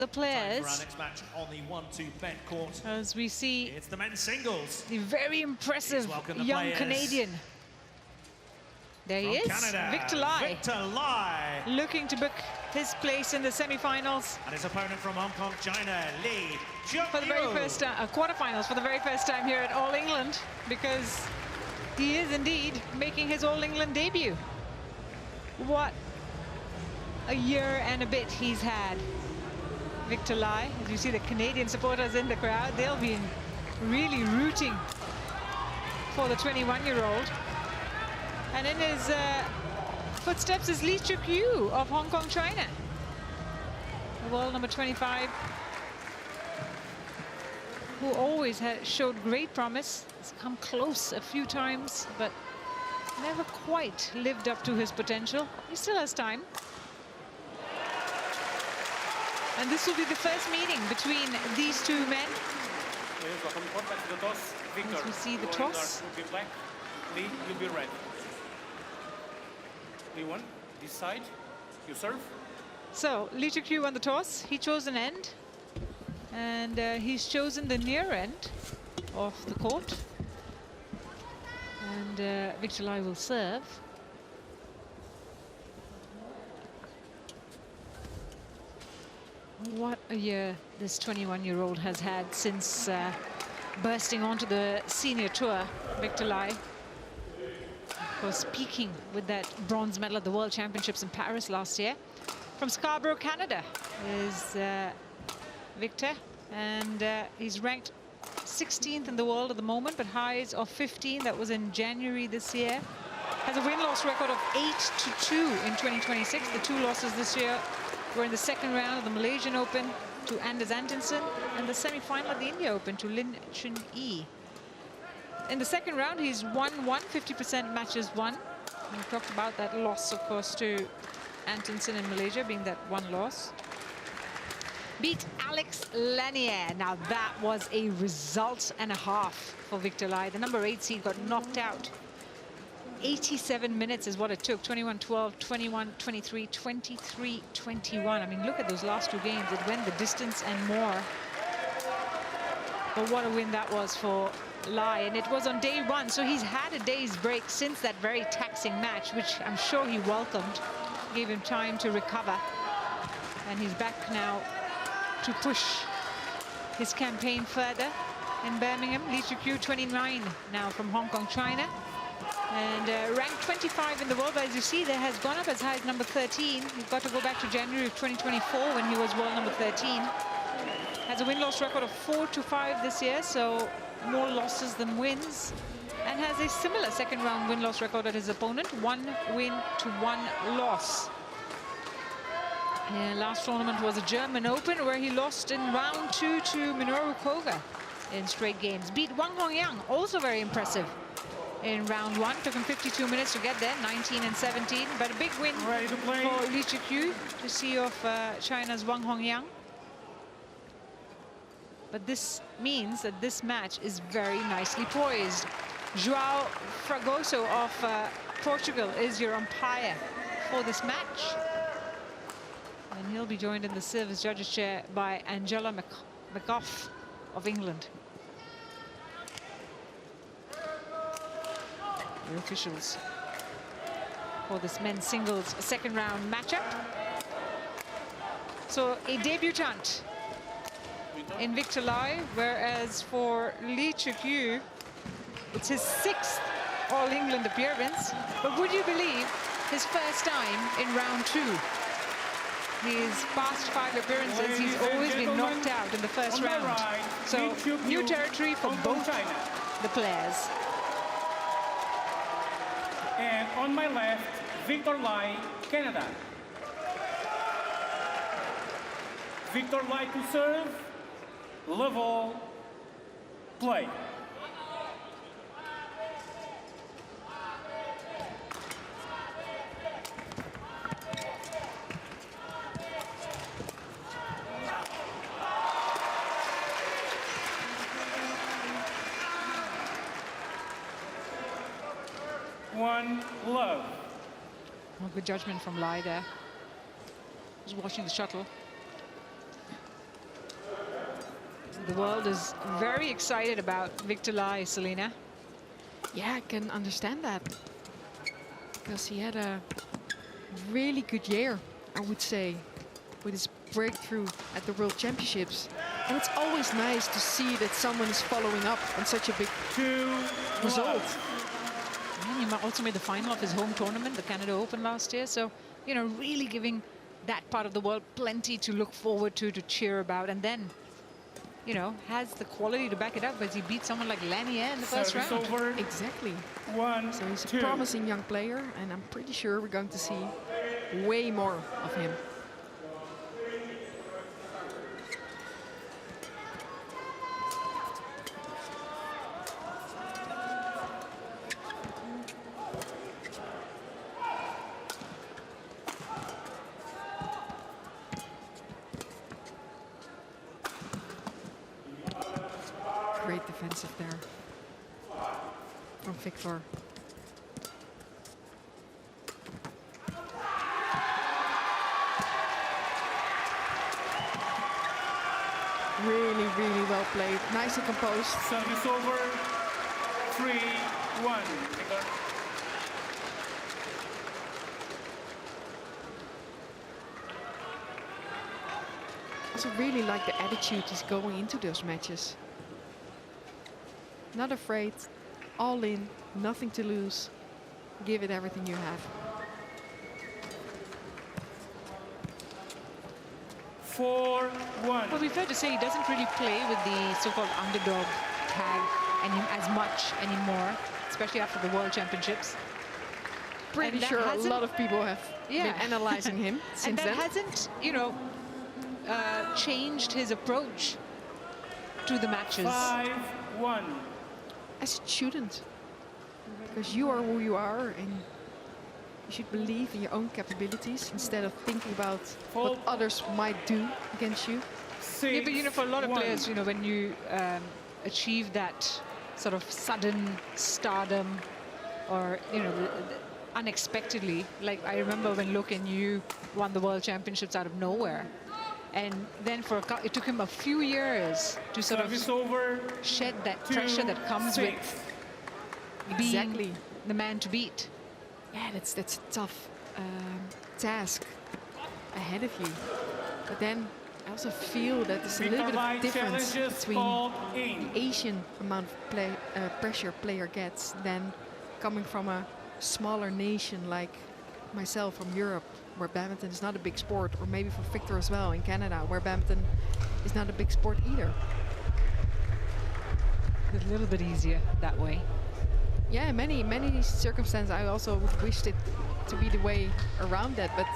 the players. For our next match on the 1-2 bet court. As we see, it's the men's singles. The very impressive young players. Canadian. There he is, Canada, Victor Lee. Victor Lee. Looking to book his place in the semi-finals. And his opponent from Hong Kong, China, Lee Cheuk Yiu. For the very first time, quarterfinals for the very first time here at All England, because he is indeed making his All England debut. What a year and a bit he's had. Victor Lee, as you see the Canadian supporters in the crowd, they'll be really rooting for the 21-year-old. And in his footsteps is Lee Cheuk Yiu of Hong Kong, China. The world number 25, who always showed great promise. He's come close a few times, but never quite lived up to his potential. He still has time. And this will be the first meeting between these two men. As we see the toss. Lee, you'll be red. Lee one, this side, you serve. So, Lee Cheuk Yiu on the toss. He chose an end. And he's chosen the near end of the court. And Victor Lee will serve. What a year this 21-year-old has had since bursting onto the senior tour, Victor Lee. Of course, peaking with that bronze medal at the World Championships in Paris last year. From Scarborough, Canada is Victor, and he's ranked 16th in the world at the moment, but highs of 15. That was in January this year. Has a win-loss record of 8-2 in 2026. The two losses this year were in the second round of the Malaysian Open to Anders Antonsen and the semi-final of the India Open to Lee Cheuk Yiu. In the second round, he's 1-1, 50% matches won. We talked about that loss, of course, to Antonsen in Malaysia, being that one loss. Beat Alex Lanier. Now that was a result and a half for Victor Lee. The number 8 seed got knocked out. 87 minutes is what it took. 21-12, 21-23, 23-21. I mean, look at those last two games. It went the distance and more. But what a win that was for Lee. And it was on day one, so he's had a day's break since that very taxing match, which I'm sure he welcomed. Gave him time to recover. And he's back now to push his campaign further in Birmingham. Lee Cheuk Yiu, 29 now from Hong Kong, China. And ranked 25 in the world, but as you see, there has gone up as high as number 13. You've got to go back to January of 2024 when he was world number 13. Has a win-loss record of 4-5 this year, so more losses than wins. And has a similar second-round win-loss record at his opponent, 1 win to 1 loss. Last tournament was a German Open, where he lost in round 2 to Minoru Koga in straight games. Beat Wang Hongyang, also very impressive. In round 1, took him 52 minutes to get there, 19 and 17. But a big win for Lee Cheuk Yiu to see off China's Wang Hongyang. But this means that this match is very nicely poised. João Fragoso of Portugal is your umpire for this match. And he'll be joined in the service judges chair by Angela McGough of England. The officials for this men's singles second round matchup. So a debutant in Victor Lee, whereas for Lee Cheuk Yiu, it's his 6th All England appearance. But would you believe, his first time in round 2. His past 5 appearances, he's always been knocked out in the first round. So new territory for both the players. And on my left, Victor Lee, Canada. Victor Lee to serve, level, play. One love. Well, good judgment from Lee there. Just watching the shuttle. The world is very excited about Victor Lai, Selena. Yeah, I can understand that. Because he had a really good year, I would say, with his breakthrough at the World Championships. And it's always nice to see that someone is following up on such a big result. And he also made the final of his home tournament, the Canada Open last year. So, you know, really giving that part of the world plenty to look forward to cheer about. And then, you know, has the quality to back it up as he beat someone like Lanier in the first round. Over. Exactly. 1, So he's 2. a promising young player, and I'm pretty sure we're going to see way more of him. Great defensive there from Victor. Really, really well played. Nicely composed. Service over. 3-1. I also really like the attitude he's going into those matches. Not afraid, all in, nothing to lose. Give it everything you have. 4-1. Well, it'd be fair to say he doesn't really play with the so-called underdog tag as much anymore, especially after the World Championships. Pretty And that sure a hasn't- lot of people have Yeah. been analyzing him And since that then. hasn't, you know, changed his approach to the matches. 5-1. As it shouldn't. Because you are who you are, and you should believe in your own capabilities instead of thinking about what others might do against you. Yeah, but you know, for a lot of 6-1. players, you know, when you achieve that sort of sudden stardom, or you know, unexpectedly, like I remember when Look and you won the World Championships out of nowhere, and then it took him a few years to sort Service of over. shed that pressure that comes 2-6. with being Exactly. the man to beat. Yeah, that's a tough task ahead of you. But then I also feel that there's a little bit of difference between the Asian amount of pressure player gets than coming from a smaller nation like myself from Europe, where badminton is not a big sport, or maybe for Victor as well in Canada, where badminton is not a big sport either. It's a little bit easier that way. Yeah, in many circumstances I also would wished it to be the way around that, but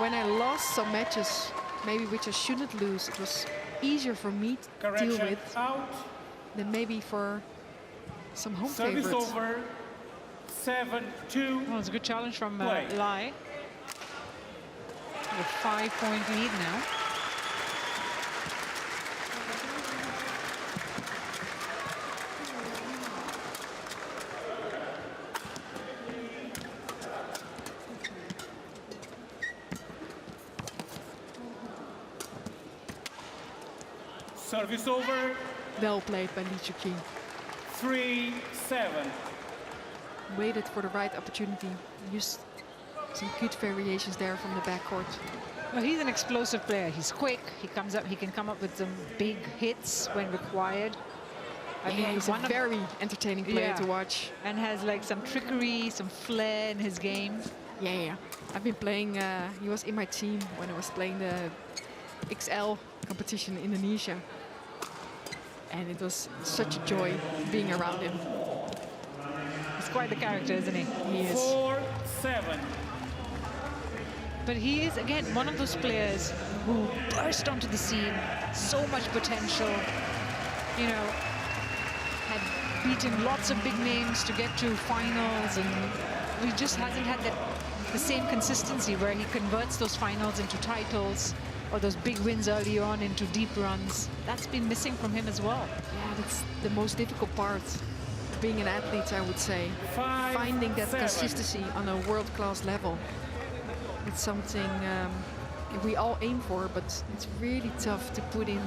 when I lost some matches, maybe which I shouldn't lose, it was easier for me to deal with out. than maybe for some home Service favorites. over. 7-2. Well, it's a good challenge from Play. Lai. With a 5-point lead now. Service over. Well played by Lee Cheuk Yiu. 3-7. Waited for the right opportunity. Used some good variations there from the backcourt. Well, he's an explosive player. He's quick. He can come up with some big hits when required. I Yeah, mean, he's a one of- very entertaining player Yeah. to watch. and has like some trickery, some flair in his game. Yeah. I've been playing, he was in my team when I was playing the XL competition in Indonesia. And it was such a joy being around him. He's quite the character, isn't he? He is. 4-7. But he is, again, one of those players who burst onto the scene, so much potential, you know, had beaten lots of big names to get to finals, and he just hasn't had the same consistency where he converts those finals into titles, or those big wins early on into deep runs. That's been missing from him as well. Yeah, that's the most difficult part of being an athlete, I would say. 5-7. Finding that consistency on a world-class level. It's something we all aim for, but it's really tough to put in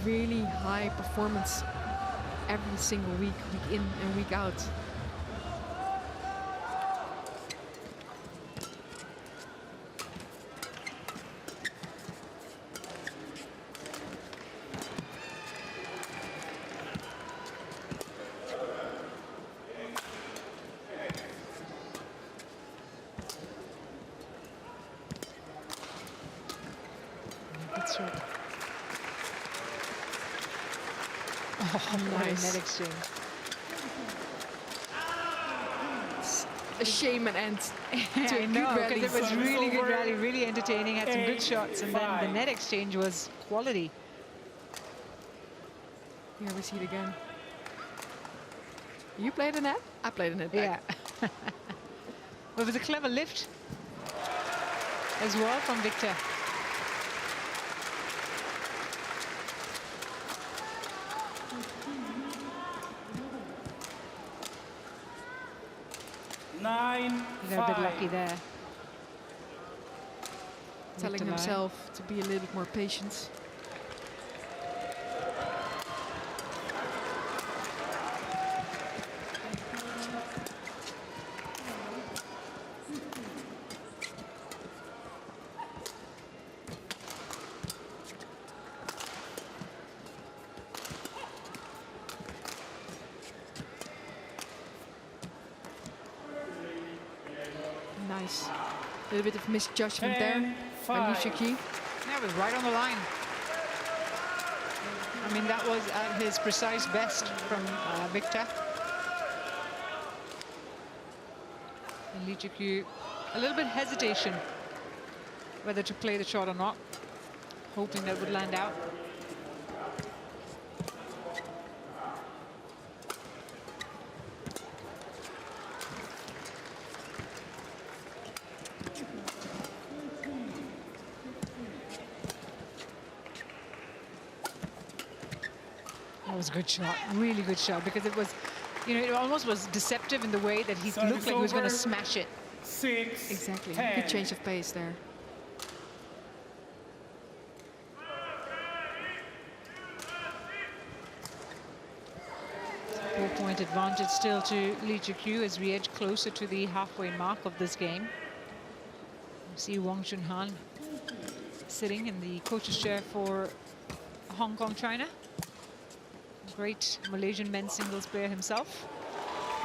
really high performance every single week, week in and week out. That's right. Oh, Nice. Net exchange. It's a shame it ends to I a good know, rally. because it was Service really good over. rally, really entertaining, had some good shots, and then the 8-5. net exchange was quality. Here we see it again. You played the net? I played the net back. Yeah. It was a clever lift as well from Victor. He got a bit lucky there. Telling Victor Lai. himself to be a little bit more patient. Nice. A little bit of misjudgment there by Lee Cheuk Yiu. Yeah, it was right on the line. I mean, that was at his precise best from Victor. And Lee Cheuk Yiu, a little bit hesitation whether to play the shot or not, hoping that would land out. That was a good shot, really good shot, because it was, you know, it almost was deceptive in the way that he looked like he was going to smash it. 6. Exactly. 10. Good change of pace there. Four-point advantage still to Lee Cheuk Yiu as we edge closer to the halfway mark of this game. You see Wang Chunhan sitting in the coach's chair for Hong Kong, China. Great Malaysian men's singles player himself.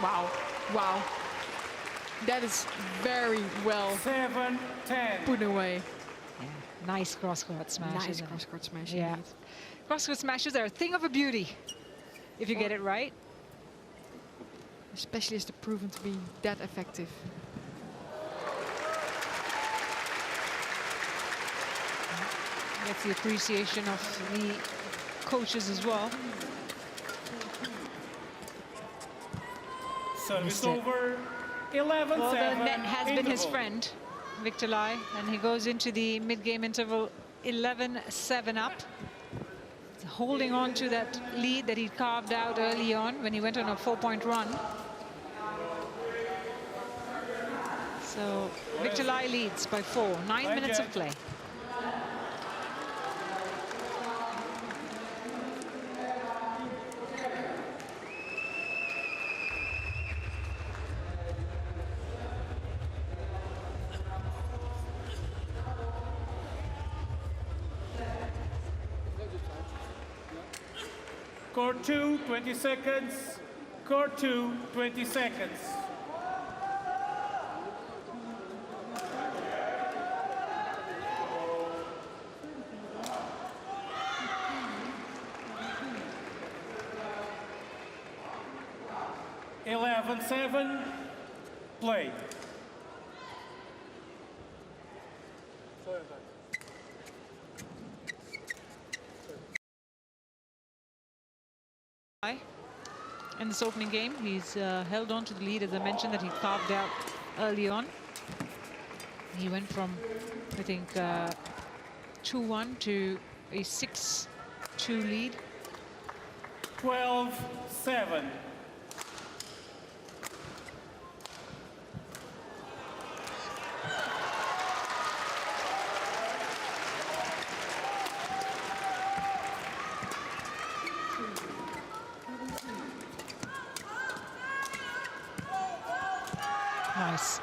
Wow. Wow. That is very well 7-10. put away. Yeah, nice cross-court smash. Nice isn't it? cross-court smash. Yeah. indeed. Cross-court smashes are a thing of a beauty if you get it right. Especially as they're proven to be that effective. That's the appreciation of the coaches as well. Service Missed it. over. 11-7. Well, the net has been his interval. friend, Victor Lai, and he goes into the mid-game interval 11-7 up. Holding on to that lead that he carved out early on when he went on a 4-point run. So Victor Lai leads by 4, 9 minutes of play. Court 2, 20 seconds. Court 2, 20 seconds. (11-7). Play. In this opening game, he's held on to the lead, as I mentioned, that he carved out early on. He went from, I think, 2-1 to a 6-2 lead. 12-7. dangerous.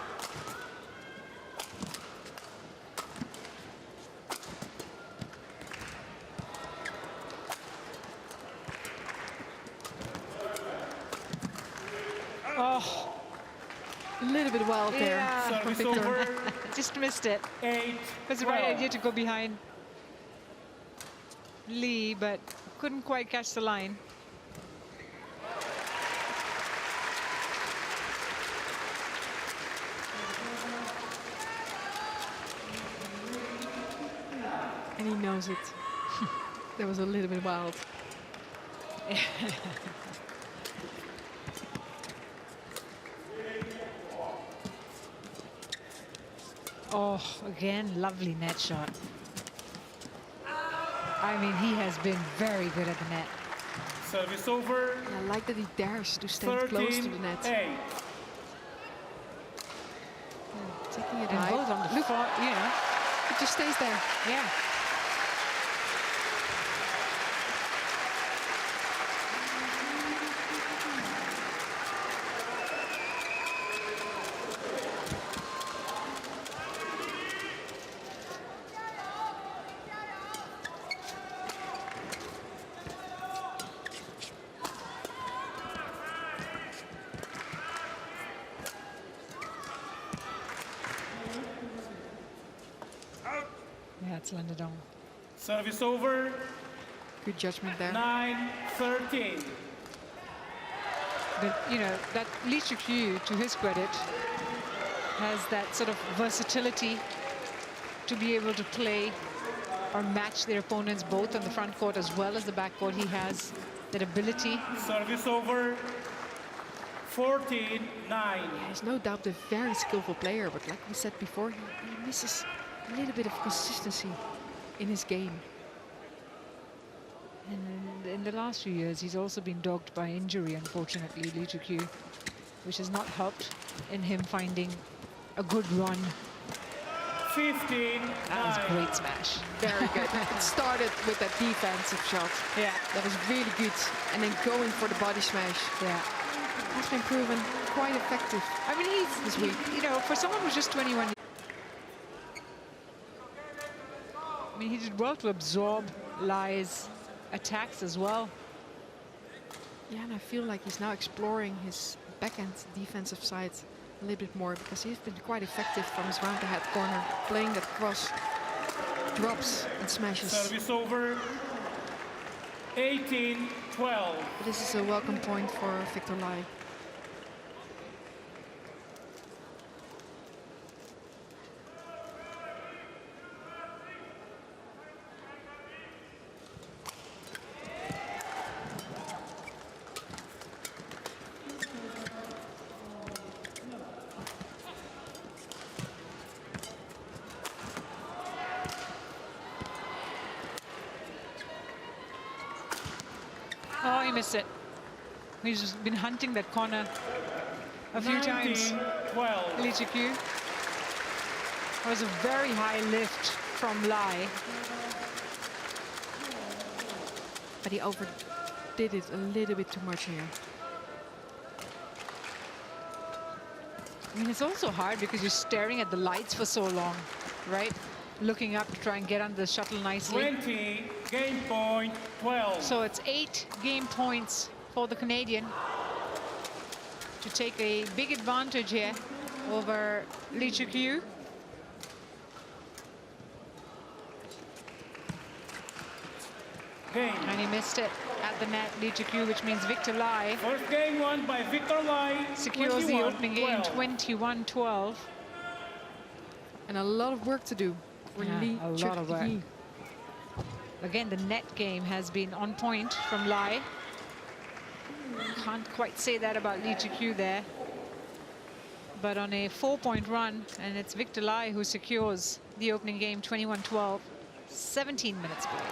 Oh, A little bit wild there. Yeah. from Service Victor. over. just missed it. 8. It was the right idea to go behind Lee, but couldn't quite catch the line. And he knows it. That was a little bit wild. Oh, again, lovely net shot. I mean, he has been very good at the net. Service over. I like that he dares to stand close to the net. 13-8. Taking it And high. both on the Look, front, you know. it just stays there. Yeah. Yeah, it's landed on. Service over. Good judgment there. 9-13. But, you know, that Lee Cheuk Yiu, to his credit, has that sort of versatility to be able to play or match their opponents both on the front court as well as the back court. He has that ability. Service over. 14-9. There's no doubt a very skillful player, but like we said before, he misses a little bit of consistency in his game. And in the last few years, he's also been dogged by injury, unfortunately, Lee Cheuk Yiu, which has not helped in him finding a good run. 15-9. That was a great smash. Very good. It started with that defensive shot. Yeah, That was really good. And then going for the body smash. yeah. Has been proven quite effective. I mean, This week. you know, for someone who's just 21, I mean, he did well to absorb Lai's attacks as well. Yeah, and I feel like he's now exploring his backhand defensive side a little bit more, because he's been quite effective from his round ahead corner, playing that cross drops and smashes. Service over. 18-12. But this is a welcome point for Victor Lai. Oh, he missed it. He's just been hunting that corner a few times. 19-12. Lee Cheuk Yiu. That was a very high lift from Lai. But he overdid it a little bit too much here. I mean, it's also hard because you're staring at the lights for so long, right? Looking up to try and get under the shuttle nicely. 20. Game point. 12. So it's 8 game points for the Canadian to take a big advantage here over Lee Cheuk Yiu. Game. And he missed it at the net, Lee Cheuk Yiu, which means Victor Lai First game won by Victor Lai. secures the opening game 21-12. 21-12. And a lot of work to do for Yeah, Lee a lot Cheuk of work. Yiu. Again, the net game has been on point from Lai. Can't quite say that about Lee Cheuk Yiu there. But on a 4-point run, and it's Victor Lai who secures the opening game 21-12, 17 minutes played.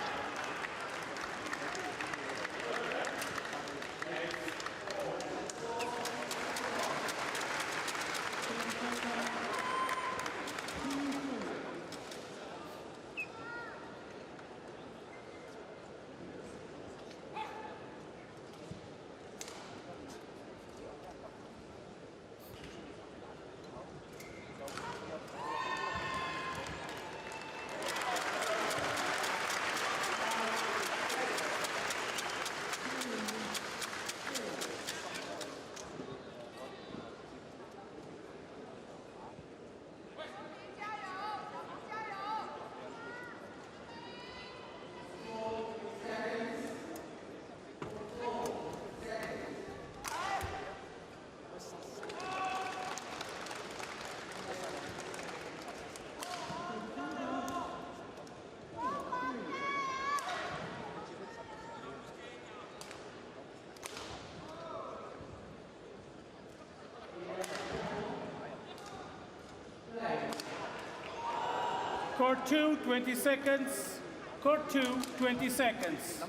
Court 2, 20 seconds. Court 2, 20 seconds.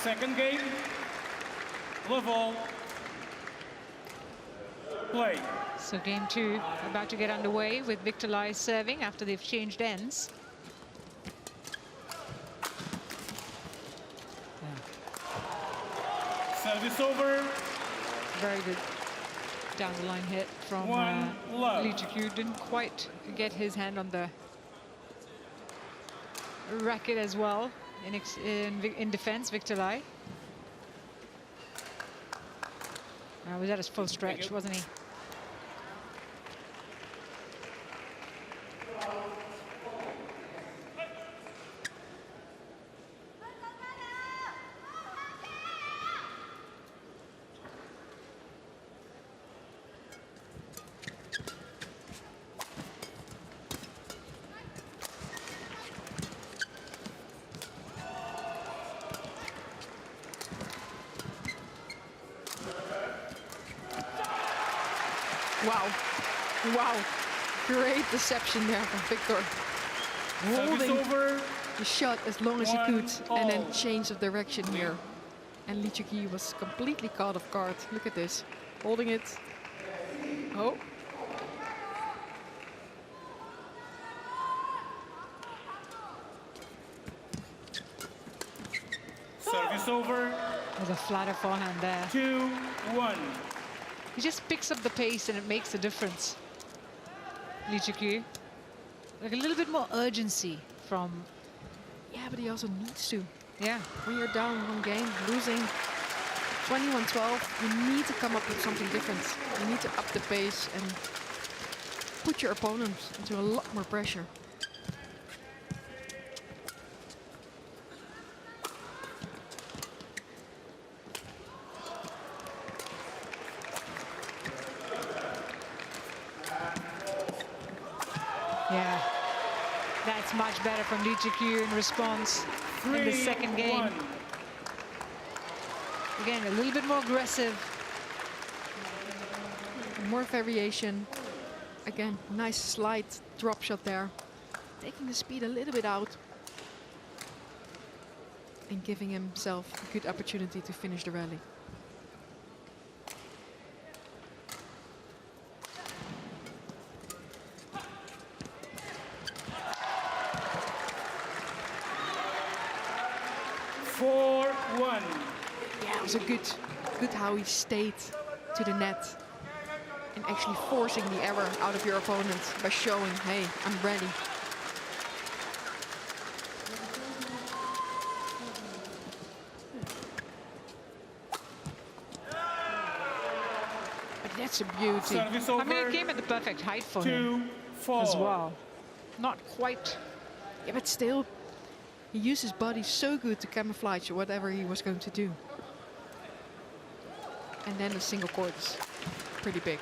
Second game, level, play. So game 2 about to get underway with Victor Lai serving after they've changed ends. Service over. Very good down the line hit from Lee Cheuk Yiu. Didn't quite get his hand on the racket as well in defense, Victor Lai. Was at his full stretch, wasn't he? Wow. Wow. Great deception there from Victor. Holding the shot as long as he could and then change of direction here. And Lee Cheuk Yiu was completely caught off guard. Look at this. Holding it. Oh. Service over. With a flatter forehand there. 2-1. He just picks up the pace and it makes a difference. Lee Cheuk Yiu. Like a little bit more urgency from... Yeah, but he also needs to. Yeah. When you're down one game, losing 21-12, you need to come up with something different. You need to up the pace and put your opponent into a lot more pressure. Yeah, that's much better from Lee Cheuk Yiu in response in the second game. Again, a little bit more aggressive. More variation. Again, nice slight drop shot there. Taking the speed a little bit out. And giving himself a good opportunity to finish the rally. Yeah, it was a good how he stayed to the net and actually forcing the error out of your opponent by showing, hey, I'm ready. But that's a beauty. I mean, it came at the perfect height for him as well. Not quite. Yeah, but still, he used his body so good to camouflage whatever he was going to do. And then the single court is pretty big.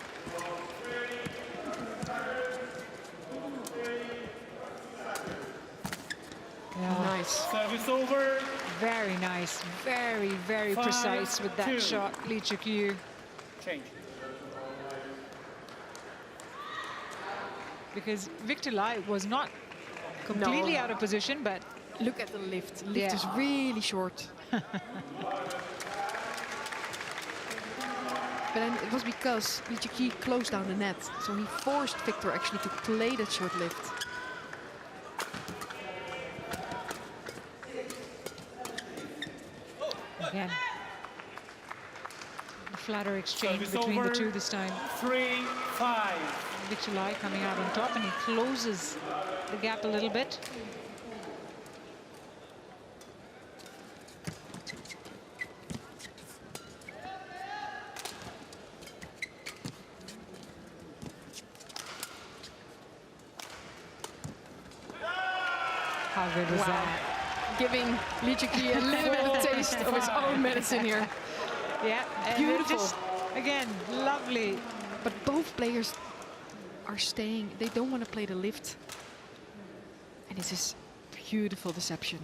Yeah. Nice. Service over. Very nice. Very, very precise with that shot, Lee Cheuk Yiu. Change. Because Victor Lai was not completely out of position, but look at the lift. Lift is really short. But then it was because Lee Cheuk Yiu closed down the net. So he forced Victor actually to play that short lift. again, the flatter exchange between the two this time. 3-5. Victor Lai coming out on top, and he closes the gap a little bit. How good was that? Giving Lee Cheuk Yiu a little bit of taste of his own medicine here. Yeah, beautiful. Just, again, lovely. But both players are staying. They don't want to play the lift. And This is beautiful deception.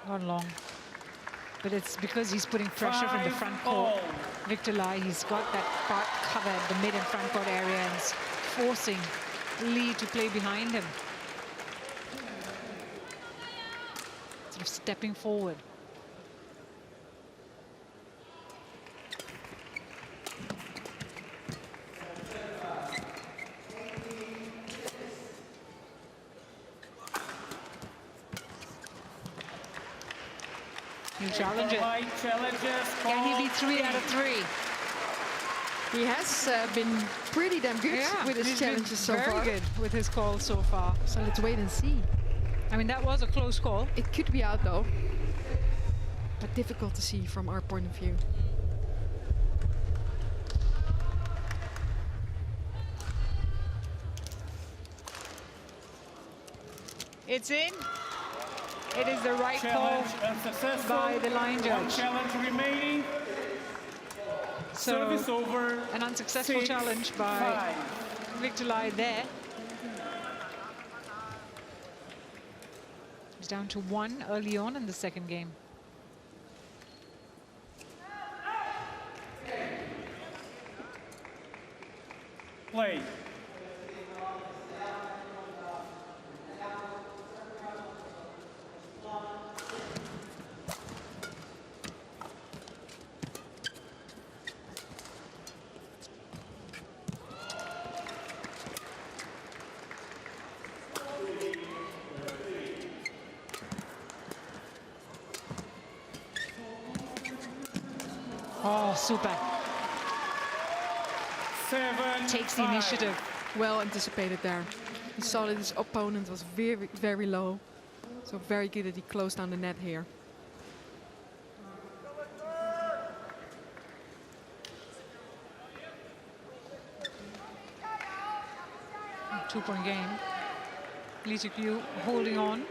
Not long. But it's because he's putting pressure from the front court. Victor Lai, he's got that part covered, the mid and front court area, and is forcing Lee to play behind him. Sort of stepping forward. New challenger. Can he be 3 out of 3? He has been pretty damn good with his challenges so far. Very good with his calls so far. So let's wait and see. I mean, that was a close call. It could be out though, but difficult to see from our point of view. It's in. It is the right call by the line judge. Challenge remaining. So Service over. an unsuccessful challenge by Victor Lai there. He's down to 1 early on in the second game. Play. Oh, super. 7-5. Takes the initiative. Well anticipated there. He saw that his opponent was very, very low. So very good that he closed down the net here. Two-point game. Lee Cheuk Yiu holding on.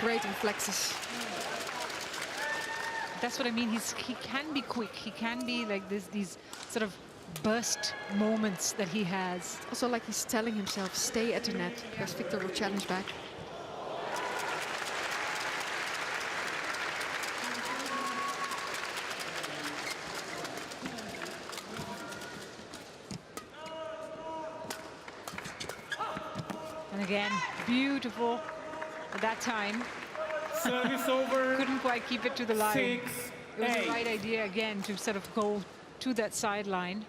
Great reflexes. That's what I mean. He can be quick. He can be like these sort of burst moments that he has. Also like he's telling himself, stay at the net, because Victor will challenge back. And again, beautiful at that time. Service over. Couldn't quite keep it to the line. 6-8. It was the right idea again to sort of go to that sideline,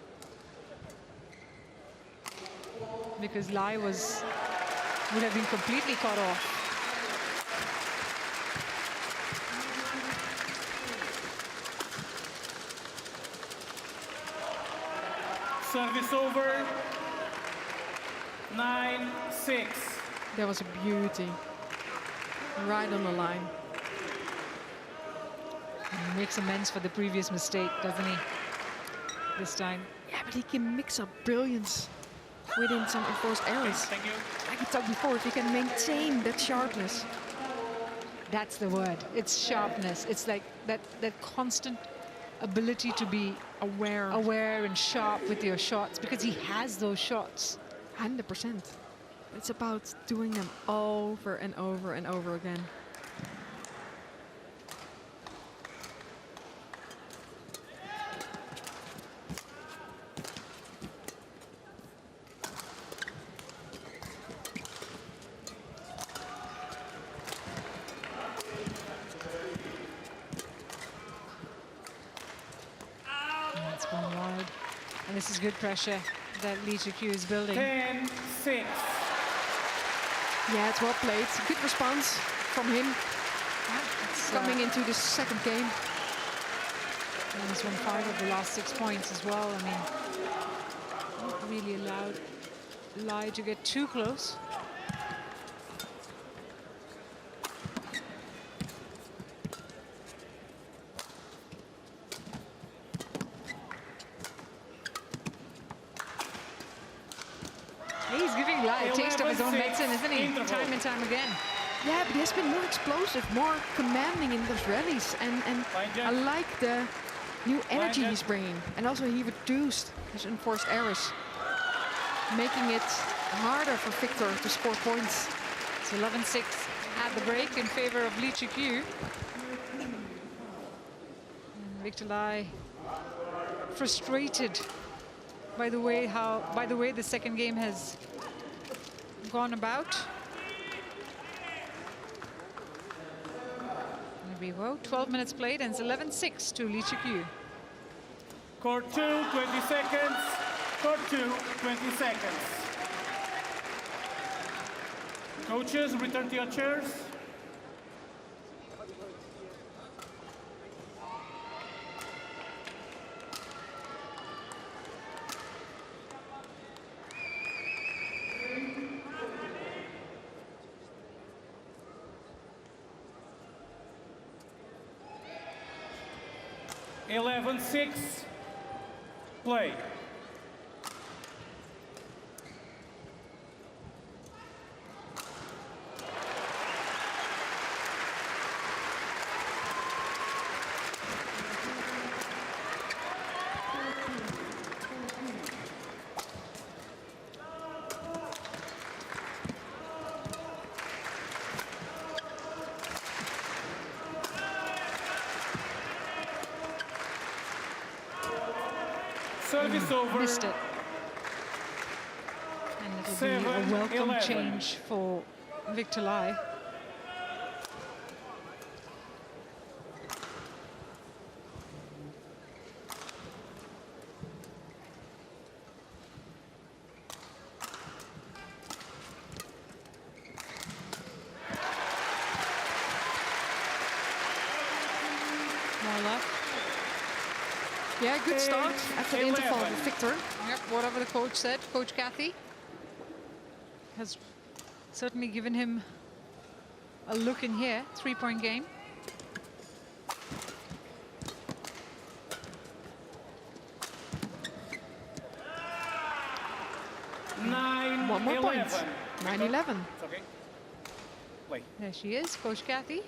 because Lai would have been completely caught off. Service over. 9-6. That was a beauty. Right on the line. He makes amends for the previous mistake, doesn't he? This time. Yeah, but he can mix up brilliance within some enforced errors. Thank you. Like we talked before, if he can maintain that sharpness. That's the word. It's sharpness. It's like that constant ability to be aware and sharp with your shots, because he has those shots. 100%. It's about doing them over and over and over again. That's gone wide. And this is good pressure that Lee Cheuk Yiu is building. 10-6. Yeah, it's well played. Good response from him. It's, Coming into the second game. And he's won 5 of the last 6 points as well. I mean, not really allowed Lai to get too close. Lai, a taste of his own medicine, isn't he? Time and time again. Yeah, but he has been more explosive, more commanding in those rallies. And I like the new energy he's bringing. And also he reduced his enforced errors, making it harder for Victor to score points. It's 11-6 at the break in favor of Lee Cheuk Yiu. Victor Lai frustrated by the way the second game has gone about. There we go. 12 minutes played, and it's 11-6 to Lee Cheuk Yiu. Court 2, 20 seconds. Court 2, 20 seconds. Coaches, return to your chairs. (11-6). Play. Service over. Missed it. And it'll be a welcome 7-11. change for Victor Lai. More luck. Yeah, good start after the interval with Victor. Yep, whatever the coach said, Coach Kathy has certainly given him a look in here. 3-point game. One more point. 9-11. Okay. Play. There she is, Coach Kathy,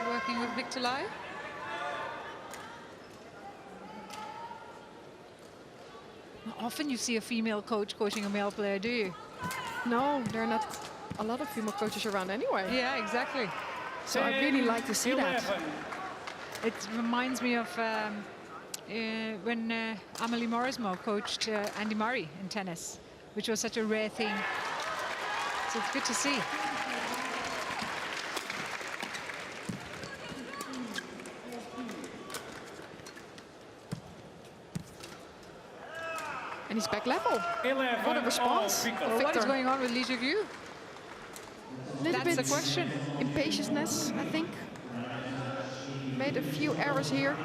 working with Victor Lai. Not often you see a female coach coaching a male player, do you? No, there are not a lot of female coaches around anyway. Yeah, exactly. So I really like to see that. 11. It reminds me of when Amelie Mauresmo coached Andy Murray in tennis, which was such a rare thing. So it's good to see. And he's back level. 11. What a response. Victor. Well, what is Victor. going on with Lee Cheuk Yiu? Little That's bit the question. impatientness, I think. Made a few errors here.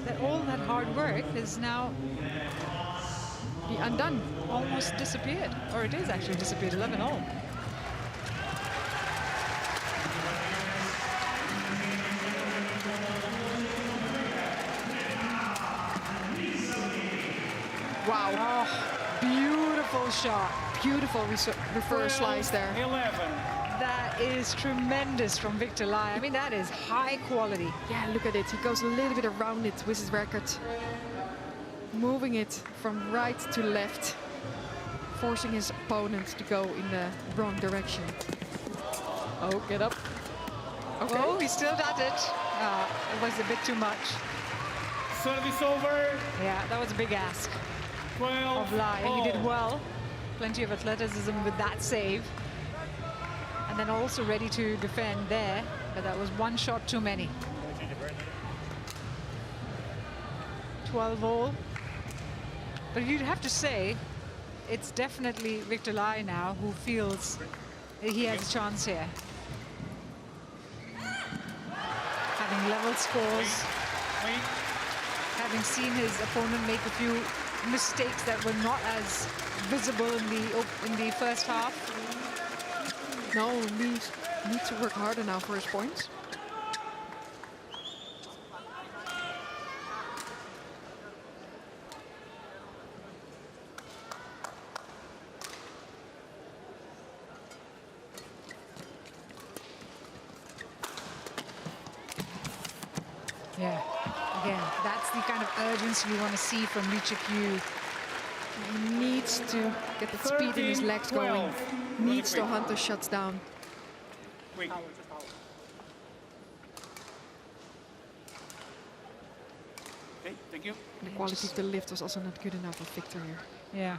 That all that hard work is now Be undone. almost disappeared, or it is actually disappeared. 11-all. Wow. Oh, beautiful shot. Beautiful reverse slice there. 11. That is tremendous from Victor Lai. I mean, that is high quality. Yeah, look at it. He goes a little bit around it with his racket. Moving it from right to left. Forcing his opponent to go in the wrong direction. Oh, get up. Okay. Oh, he still does it. It was a bit too much. Service over. Yeah, that was a big ask 12. of Lai. He did well. Plenty of athleticism with that save. And then also ready to defend there. But that was one shot too many. 12-all. But you'd have to say, it's definitely Victor Lai now who feels that he has a chance here. Having level scores, having seen his opponent make a few mistakes that were not as visible in the first half. No, Lee needs to work harder now for his points. urgency you want to see from Lee Cheuk Yiu. He needs to get the speed in his legs going. Needs to hunt those shots down. Quick. Okay, thank you. The quality of the lift was also not good enough for Victor here. Yeah.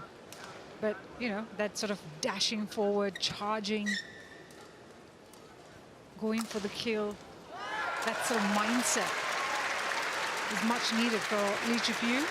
But, you know, that sort of dashing forward, charging, going for the kill, that sort of mindset is much needed for Lee Cheuk Yiu.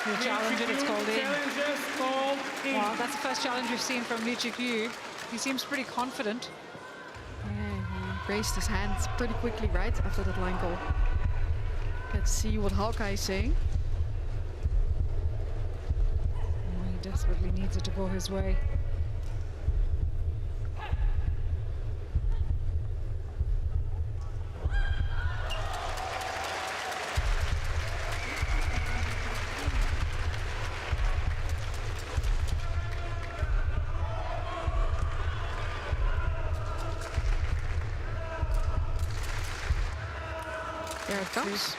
The challenge it's called in. Wow, that's the first challenge we've seen from Lee Cheuk Yiu. He seems pretty confident. Yeah, he raised his hands pretty quickly, right, after that line goal. Let's see what Hawkeye is saying. Oh, he desperately needs it to go his way. There it comes.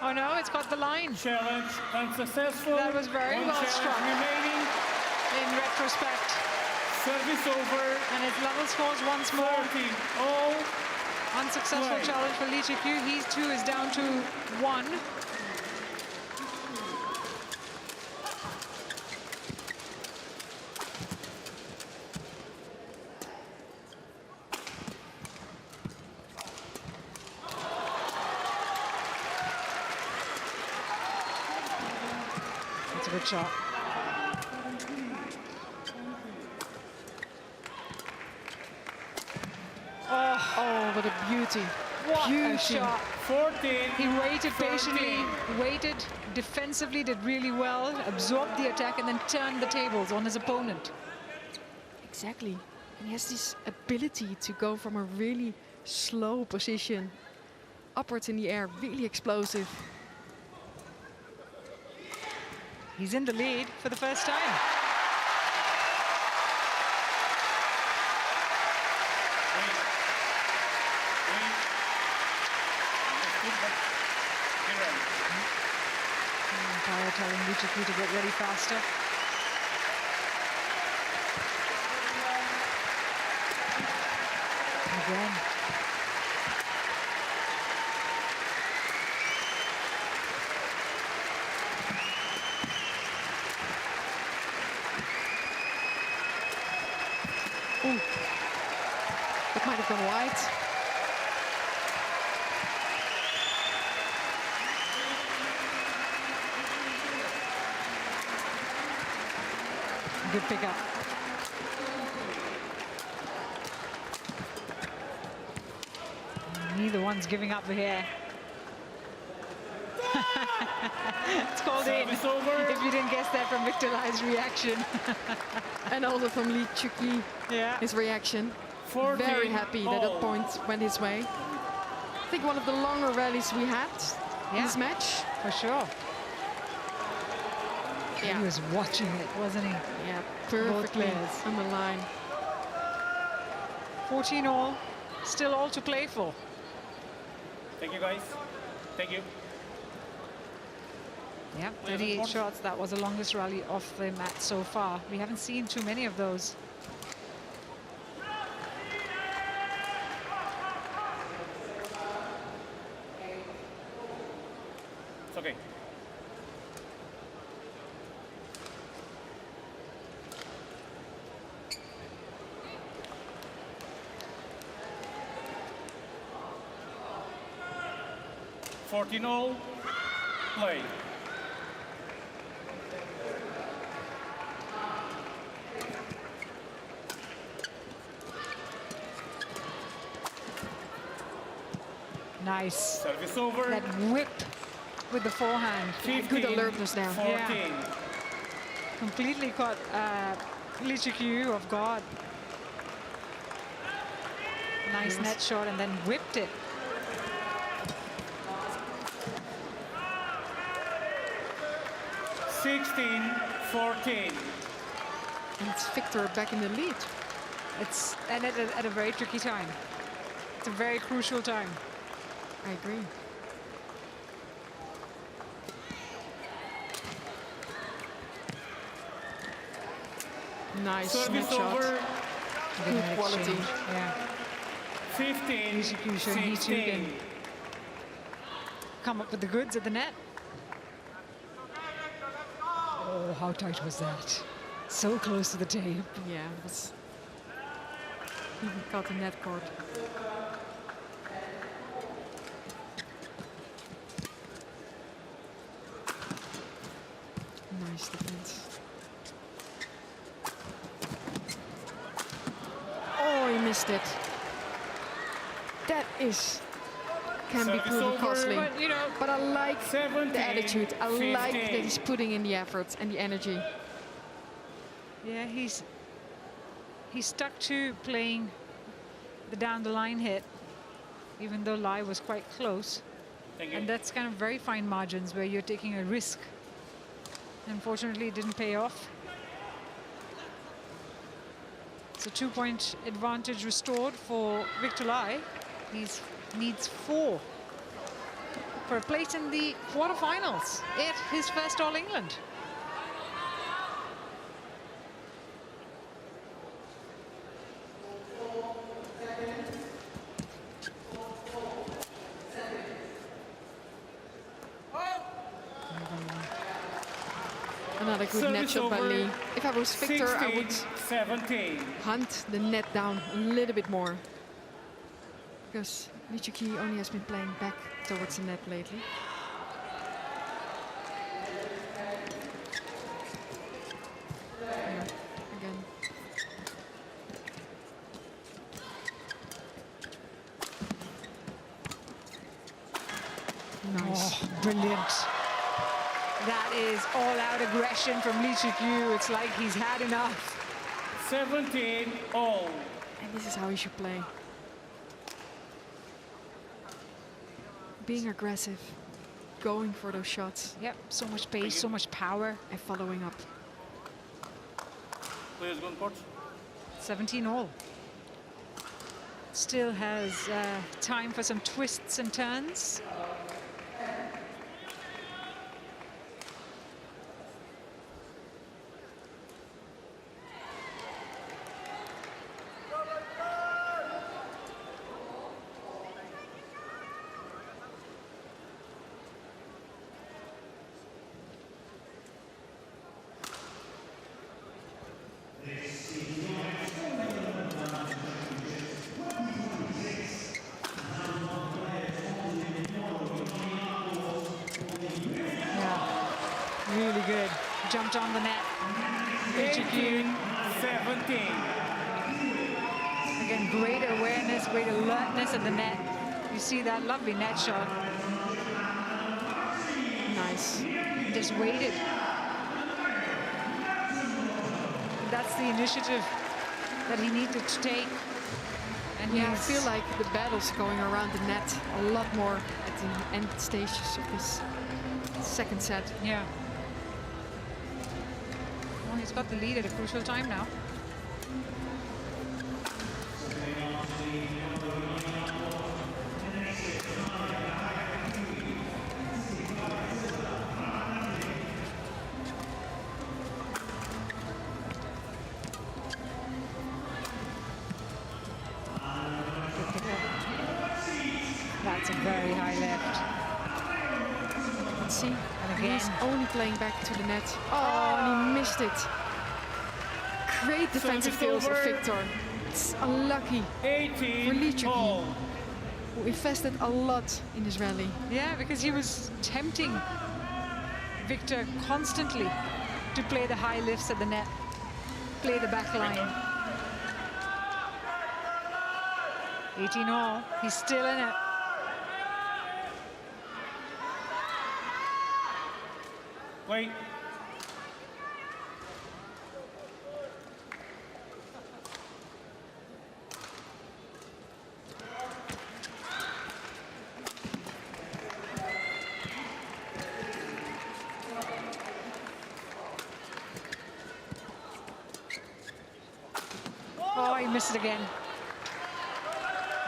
Oh no, it's got the line. Challenge unsuccessful. That was very One well challenge struck. remaining. In retrospect. Service over. And it level scores once more. 14-all. Unsuccessful Play. challenge for Lee Cheuk Yiu. He too is down to 1. That's a good shot. Oh, what a beauty. What Beauty. a shot. 14. He waited patiently, waited defensively, did really well, absorbed the attack, and then turned the tables on his opponent. Exactly. And he has this ability to go from a really slow position upwards in the air, really explosive. He's in the lead for the first time. Umpire telling Lee Cheuk Yiu to get ready faster. Again. Ooh. That might have gone wide. Good pickup. Neither one's giving up here. It's called in. Service over. If you didn't guess that from Victor Lai's reaction. And also from Lee Cheuk Yiu, Yeah. his reaction. 14 Very happy that that all. point went his way. I think one of the longer rallies we had in this match. For sure. He Yeah, was watching it, wasn't he? yeah, perfectly players. on the line. 14 all, still all to play for. Thank you, guys. Thank you. Yeah, 38 shots. That was the longest rally off the mat so far. We haven't seen too many of those. It's okay. $14-all. Play. Nice. Service over. That whip with the forehand. 15, Good alertness there. 14. Yeah. Completely caught Lee Cheuk Yiu off guard. Nice net shot and then whipped it. (16-14). And it's Victor back in the lead. It's and at a very tricky time. It's a very crucial time. I agree. Nice net Service shot. over. Good quality. Yeah. 15, Lee Cheuk Yiu showing he too 16. can come up with the goods at the net. Oh, how tight was that? So close to the tape. Yeah, it was. He got the net cord. Nice defense. Oh, he missed it. That can be Service proven over. costly. But, you know, But I like 17, the attitude. I like 15. that he's putting in the effort and the energy. yeah, he's stuck to playing the down the line hit, even though Lai was quite close. Thank you. And that's kind of very fine margins where you're taking a risk. Unfortunately, it didn't pay off. So 2-point advantage restored for Victor Lai. He needs 4 for a place in the quarterfinals at his first All England. Another good net Service shot by over. Lee. If I was Victor, I would 16-17. hunt the net down a little bit more. Because Lee Cheuk Yiu only has been playing back towards the net lately. Yeah, again. Nice. Oh, brilliant. That is all-out aggression from Lee Cheuk Yiu. It's like he's had enough. 17-all. And this is how he should play. Being aggressive, going for those shots, Yep, so much pace, so much power. and following up. Players go on court. 17-all. Still has time for some twists and turns. Really good. Jumped on the net. Lee Cheuk Yiu. 18-17. Again, great awareness, great alertness at the net. You see that lovely net shot. Nice. Just waited. That's the initiative that he needed to take. And Yeah, I he's- feel like the battle's going around the net a lot more at the end stages of this second set. Yeah. Well, he's got the lead at a crucial time now. That's a very high left. Let's see. And He's again. only playing back to the net. Oh, and he missed it. Great defensive skills of over. Victor. It's unlucky for Lee Cheuk 18-all. Yiu, who invested a lot in this rally. Yeah, because he was tempting Victor constantly to play the high lifts at the net, play the back line. 18-all, he's still in it. Wait. Oh, he missed it again.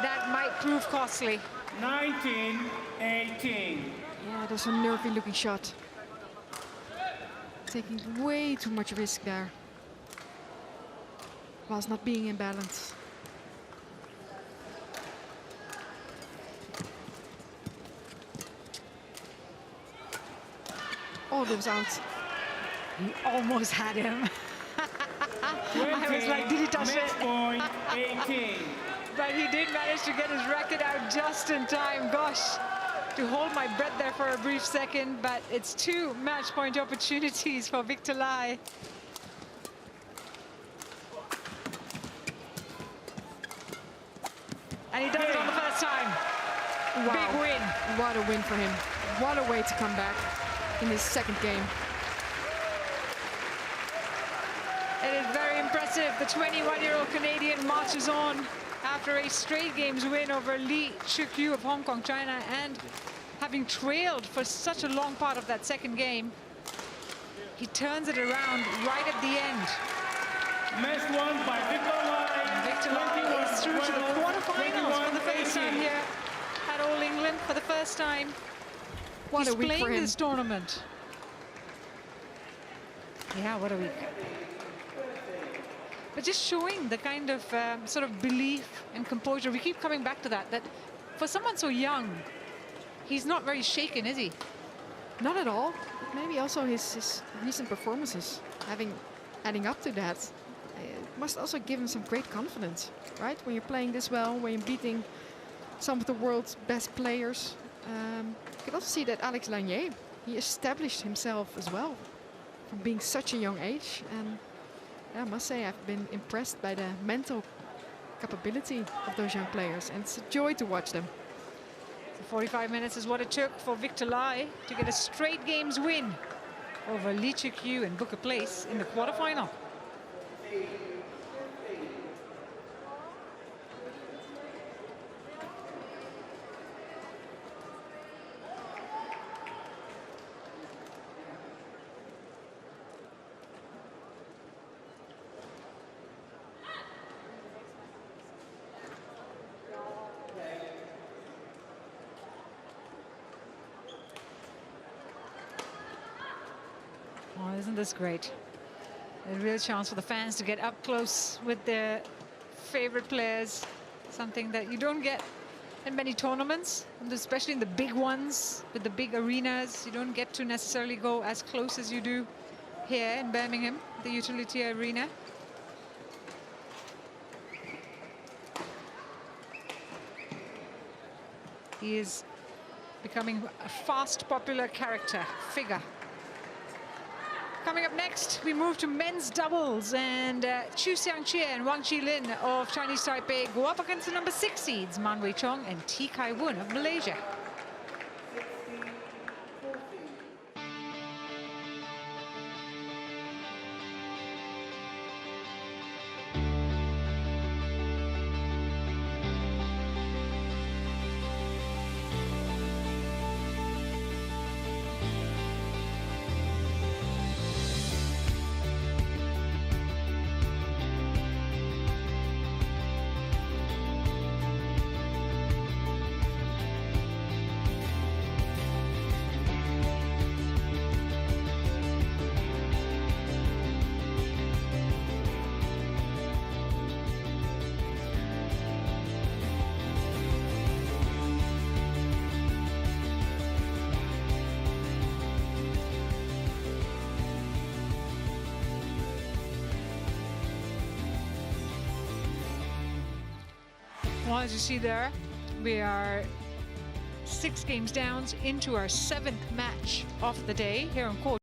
That might prove costly. 19-18. Yeah, that's a nervy looking shot. Taking way too much risk there, whilst not being in balance. Oh, that was out. He almost had him. I was like, did he touch it? Point 18. But he did manage to get his racket out just in time. Gosh, to hold my breath there for a brief second, but it's 2 match point opportunities for Victor Lai. And he does it on the first time. Wow. Big win. What a win for him. What a way to come back in his second game. It is very impressive. The 21-year-old Canadian marches on after a straight games win over Lee Cheuk Yiu of Hong Kong, China, and having trailed for such a long part of that second game, he turns it around right at the end. Match won by Victor Lai. Victor Lai is through to the quarterfinals for the first time here at All England for the first time. What He's a week playing for him. this tournament. Yeah, what a week. But just showing the kind of sort of belief and composure. We keep coming back to that, that for someone so young, he's not very shaken, is he? Not at all. But maybe also his recent performances, adding up to that, must also give him some great confidence, right? When you're playing this well, when you're beating some of the world's best players. You can also see that Alex Lanier, he established himself as well from being such a young age. And I must say, I've been impressed by the mental capability of those young players, and it's a joy to watch them. So 45 minutes is what it took for Victor Lai to get a straight games win over Lee Cheuk Yiu and book a place in the quarterfinal. Oh, isn't this great? A real chance for the fans to get up close with their favorite players. Something that you don't get in many tournaments, and especially in the big ones, with the big arenas. You don't get to necessarily go as close as you do here in Birmingham, the Utilita Arena. He is becoming a fast, popular figure. Coming up next, we move to men's doubles, and Chu Xiangqie and Wang Qilin of Chinese Taipei go up against the number 6 seeds, Man Wei Chong and T Kai Wun of Malaysia. Well, as you see there, we are 6 games down into our 7th match of the day here on court